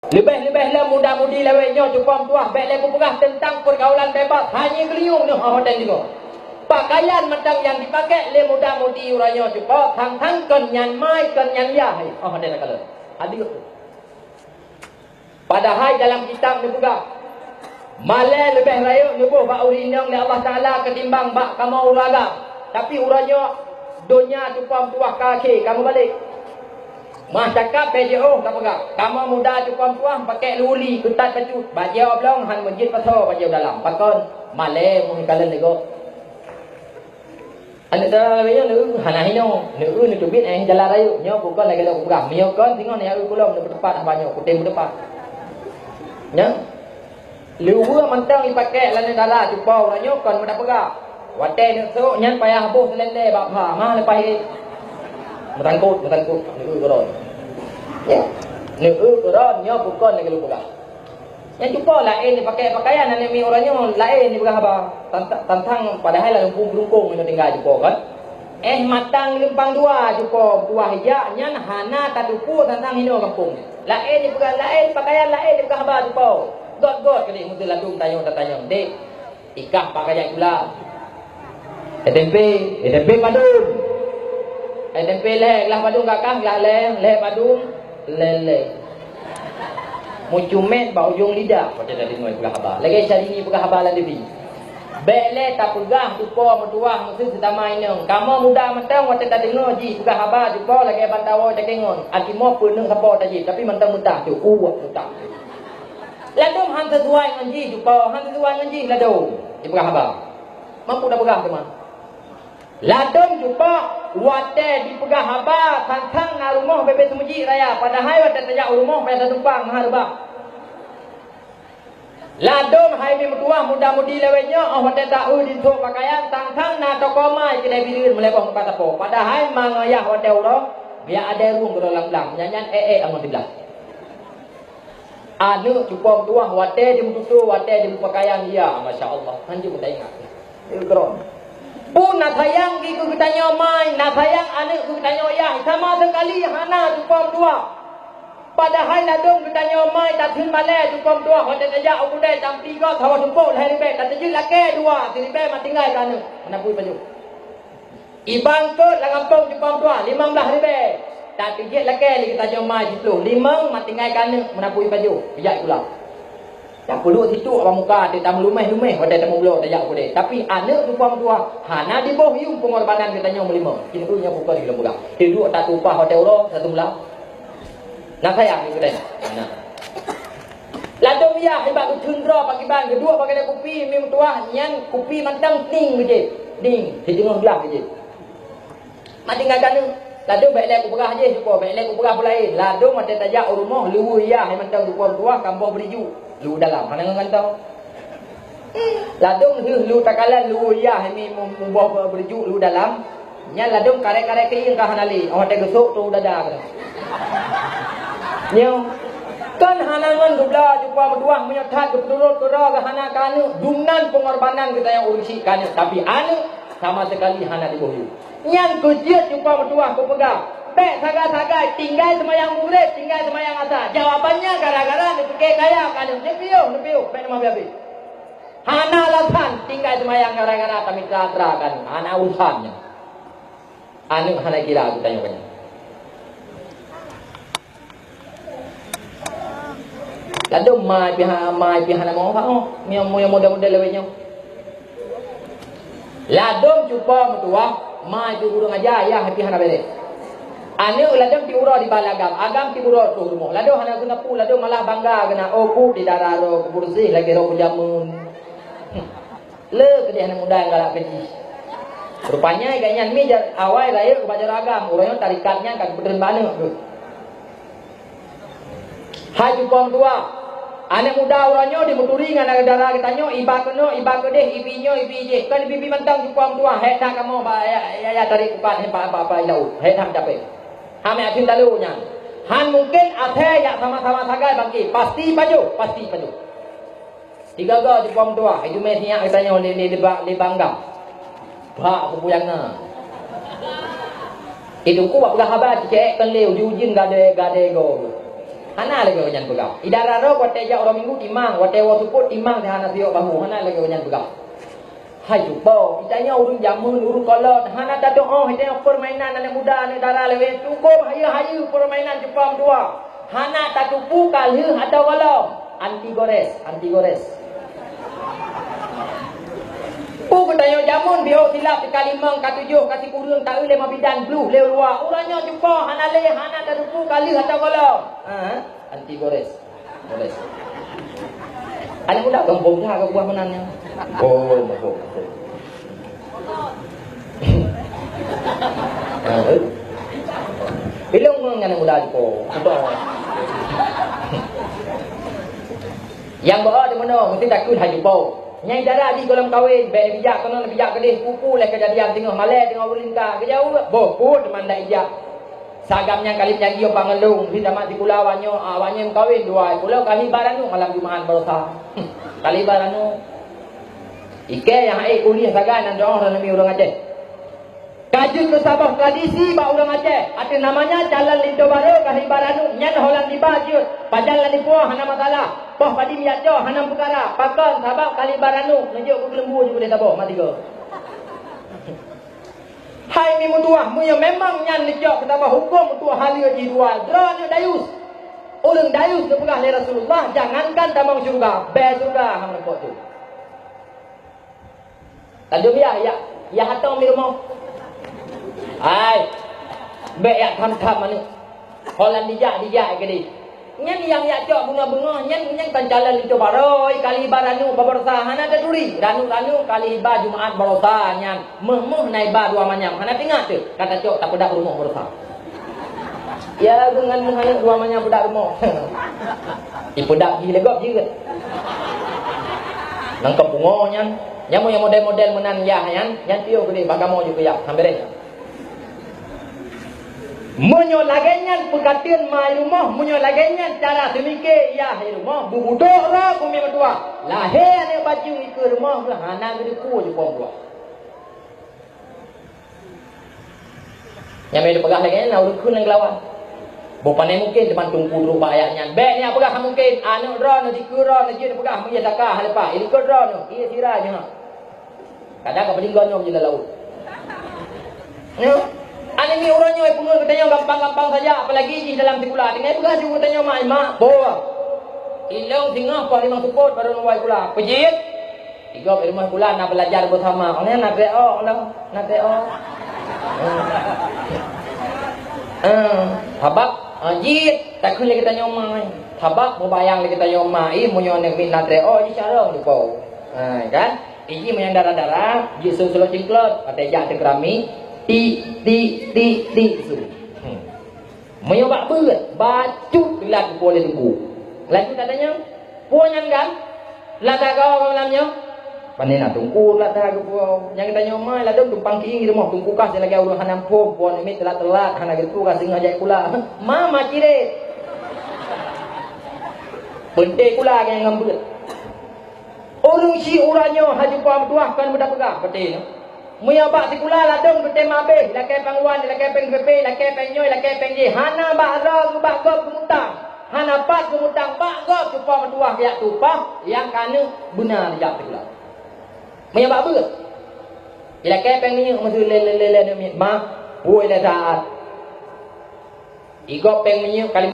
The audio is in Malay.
Lebih-lebihlah muda-mudi lewatnya cukup tuah baik leku perah tentang pergaulan bebas hanya geliung ni hotel juga. Pakaian macam yang dipakai le muda-mudi uranya cukup thang-thang kan nyan mai kan nyan ya hotel kalau. Hadir tu. Padahal dalam kitab ni juga malai lebih raya nyubuh bak urinang oleh Allah Taala ketimbang bak kamu uraga. Tapi uranya dunia cukup tuah kaki kamu balik. Mah cakap PJO tak pegang. Kamu muda cukup tuang pakai luli ketat pacut. Bajau belong han masjid pasal bajau dalam. Pakon malai mung kalen lego. Anda dah bayar lu hana hino. Lu ni tubit jalan raya. Nyo bukan lagi lu pegang. Mio kon tengok ni aku kulom depan tempat banyak kutem depan. Nya. Lu mantang dipakai lain darah cupau ranyo kon muda pegang. Wate ni so nyan payah habus lende bak ha. Mah lepas Merangkut ni koron. Ya. Ni koron nya bukan lagi lu pegang. Yang cuba lain ni pakai pakaian ni mi orangnya lain ni pegang apa? Tantang padahal lah lempung-lempung ni tinggal cuba kan. Matang lempang dua cuba dua hijak nyan hana tadupu tantang hino kampung. Lain ni pegang lain pakaian lain ni pegang apa cuba. God kali mutu ladung tayong. Dek. Ikah pakaian pula. Tempe padung. Tempe leh lah padung kakak lah leh padung lele. Mucumet bau ujung lidah macam tadi noi pegah habar. Lagi cari ni pegah habar lah debi. Bele tak pegah tupo metuah mesti sedamai nang. Kamu muda mentang waktu tak dengar ji pegah habar tupo lagi bantawa tak dengar. Akimo penuh sapa tadi tapi mentang-mentang tu uwak mentang. Ladum han sesuai dengan ji tupo, han sesuai dengan ji ladum. Di pegah habar. Mampu dah pegah teman. Ladum jumpa wate di pegah haba tantang na rumah bebek semuji raya padahal wate tajak rumah pada tumpang harba. Ladum hai mi mutuah muda-mudi lewenya wate tahu di sok pakaian tantang na toko mai kedai birin melebong tempat apa. Padahal mangayah wate uro biar ada ruang berulang-ulang nyanyian amun dibelah. Anu cukup mutuah wate di mutu wate di pakaian dia masya-Allah. Hanju kita ingat. Itu keren. Pun nak sayang kita tanya mai, nak sayang anak kita tanya ayah, sama sekali hana cukup dua. Padahal ladung kita tanya mai, tak tin malai cukup dua. Kalau tak ajak aku dah jam 3 tahu jemput lah ribe, tak terjun laki dua, si ribe mat tinggal kan. Mana pun baju. Ibang kot lah kampung cukup dua, 15 ribe. Tak terjun laki kita tanya mai situ, 5 mat tinggal kan. Mana pun baju, bijak pula. Tak perlu situ orang muka dia tak lumeh-lumeh pada tamu beliau tak aku dia. Tapi anak tuan tua hana di bawah hiung pengorbanan katanya melima. Kini tu nya buka di dalam buka. Hidup tak upah hotel orang satu belah. Nak sayang ni kedai. Nah. Lalu dia hebat tundra pagi ban kedua pakai kopi mim tua nyan kopi mantang ting beje. Ding di tengah belah beje. Mati ngagan lalu baik lek berah je cuba baik lek berah pulai. Lalu mata tajak rumah lu ya mantang tuan tua kampung beriju. Lu dalam mana ngan tahu ladung lu takalan lu ya mi mubah berju lu dalam nya ladung karek-karek keing ka hanali awak teh gesuk tu dada kan nyo kan hanangan dubla jumpa berduang menyathat keturut kera ke hana kanu dumnan pengorbanan kita yang urisi kan tapi anu sama sekali hana dibohyu yang kejiat jumpa berduang ku pegang Bek sagai-sagai tinggal semayang murid, tinggal semayang asal. Jawabannya gara-gara dipikir kaya kan. Nepiu. Bek nama biabi. Hana alasan tinggal semayang gara-gara kami telah kan. Hana urusannya. Anu hana kira aku tanya banyak. Lalu mai pihak hana mau apa? Yang model-model lewatnya. Lalu jumpa mutua mai tu guru ngajar ya pihak hana bere. Anu ladang ti uro di balagam, agam ti uro tu rumah. Lado hana guna pu, lado malah bangga kena opu di darah ro bersih lagi ro jamun. Le ke hana muda galak keji. Rupanya ganya mi awal lahir ke bajar agam, urangnya tarikatnya kan beneran mana tu. Hai jupong tua. Anak muda orangnya dimuturi dengan darah katanya iba kedeh ibinyo ibije. Kan bibi mentang jupong tua, het nak kamu ba ya tarik kupat apa ilau. Het nak capek. Hame atin dalunya. Han mungkin athe ya sama-sama sagai bangki. Pasti baju. Tiga ga di pom tua. Itu mesnya katanya le bangga. Ba aku puyangna. Itu ku apa khabar cek kan leu di ujin gade go. Hana lagi kanyan pegau. Idara ro wate ja orang minggu timang, wate wa suput timang dah hana tiok bahu. Hana lagi kanyan pegau. Hai jumpa, itanya urung jamun, urung kolot. Hana tak doa, itanya permainan anak muda, anak dara lewe. Cukup hayu-hayu permainan Jepang dua. Hana tak tupu kalih atau walau. Anti gores, anti gores. Pu bertanya jamun biho silap di kalimang katujuh kasih kurung tak boleh mabidan blue leu luar. Urangnya jumpa hana le hana tak tupu kalih atau walau. Anti gores. Gores. Anak muda kampung dah ke buah menannya. Oh, mabuk. Bilong dengan anak muda ko. Yang bawa di mana mesti takut haji bau. Nyai darah di kolam kahwin, baik bijak kena bijak kedih kupu lah kejadian tengah malai tengah ulingka. Kejauh boh put teman dak ijak. Sagamnya kali janji op pangelung, si damat di pulau awanyo kahwin dua. Pulau kali baranu malam Jumaat berosa. Kali baranu. Ike yang kuliah sagan dan doa orang Nabi orang Aceh. Kajut ke Sabah tradisi ba orang Aceh. Ada namanya Jalan Lindo Baru kali baranu nyan holang di bajut. Pajalan di puah hana masalah. Poh padi miaco hanam perkara. Pakon Sabah kali baranu ngejuk ke lembu juga dia tabok mati ke. Hai mi mutuah mu yang memang nyan lecok kita bah hukum mutuah halia di dua. Drone dayus. Ulun dayus kepegah oleh Rasulullah jangankan tamang syurga, be syurga hang lepok tu. Tajum ya hatong mi rumah. Ai. Be ya tham-tham mani. Holan dijak ke di. Nyan yang ya cok bunga-bunga nyan kan jalan itu baroi kali baranu babarsa hana ada duri ranu kali ba Jumaat barosa nyan meh naik ba dua manyam hana tingat tu kata cok tak pedak rumah barosa ya dengan hana dua manyam pedak rumah pedak gila gop juga nangkep bunga nyan yang model-model menan ya nyan tio gede bagamo juga ya hampir munyo lagenya pegatian mai rumah munyo lagenya cara semike ya hai rumah bubudok ra kumi metua lahir ane baju ke rumah lah hana gede ku je pom dua yang me pegah lagenya na urut kun nglawan bo panai mungkin depan tungku rupa ayatnya be ni pegah mungkin anu ro no dikuro no je pegah mu ya zakah halepa ilikot ro no iya sira je ha kadang ka pedinggon no je laut no. Ani ni orangnya ai pungun katanya gampang-gampang saja apalagi di dalam tikula. Dengan pegah juga katanya mak bawa. Ilang tengah apa memang support baru nawai pula. Pejit. Tiga di rumah pula nak belajar bersama. Orangnya nak teo, nak teo. Habak jit tak kena kita nyomai. Habak berbayang kita nyomai munyo nek min nak teo di cara lupa. Kan? Ini yang darah-darah, jisu selo cingklot, ada jak tegrami. Ti su. Menyobak berat, bacut gelat boleh tunggu. Lanjut katanya, puanyan kan? Lata kau malamnya. Pandai nak tunggu lata kau. Yang kita nyomai lah dong tumpang kiing di rumah tunggu kas lagi urusan nampung puan ini telat hana gitu kas ngajak kula. Mama cire. Penting kula yang ngambil. Orang si uranyo haji pam tuah kan mudah pegah betul. Muya bak sikula ladong betem abe lakai pangwan lakai peng pepe lakai penyoy lakai pengje hana bahra ku bak gop kemutang hana pat kemutang bak gop cupa metuah biak tupah yang kana benar jak sikula muya bak ber lakai peng ni mesti le ma puai la saat igop peng ni kali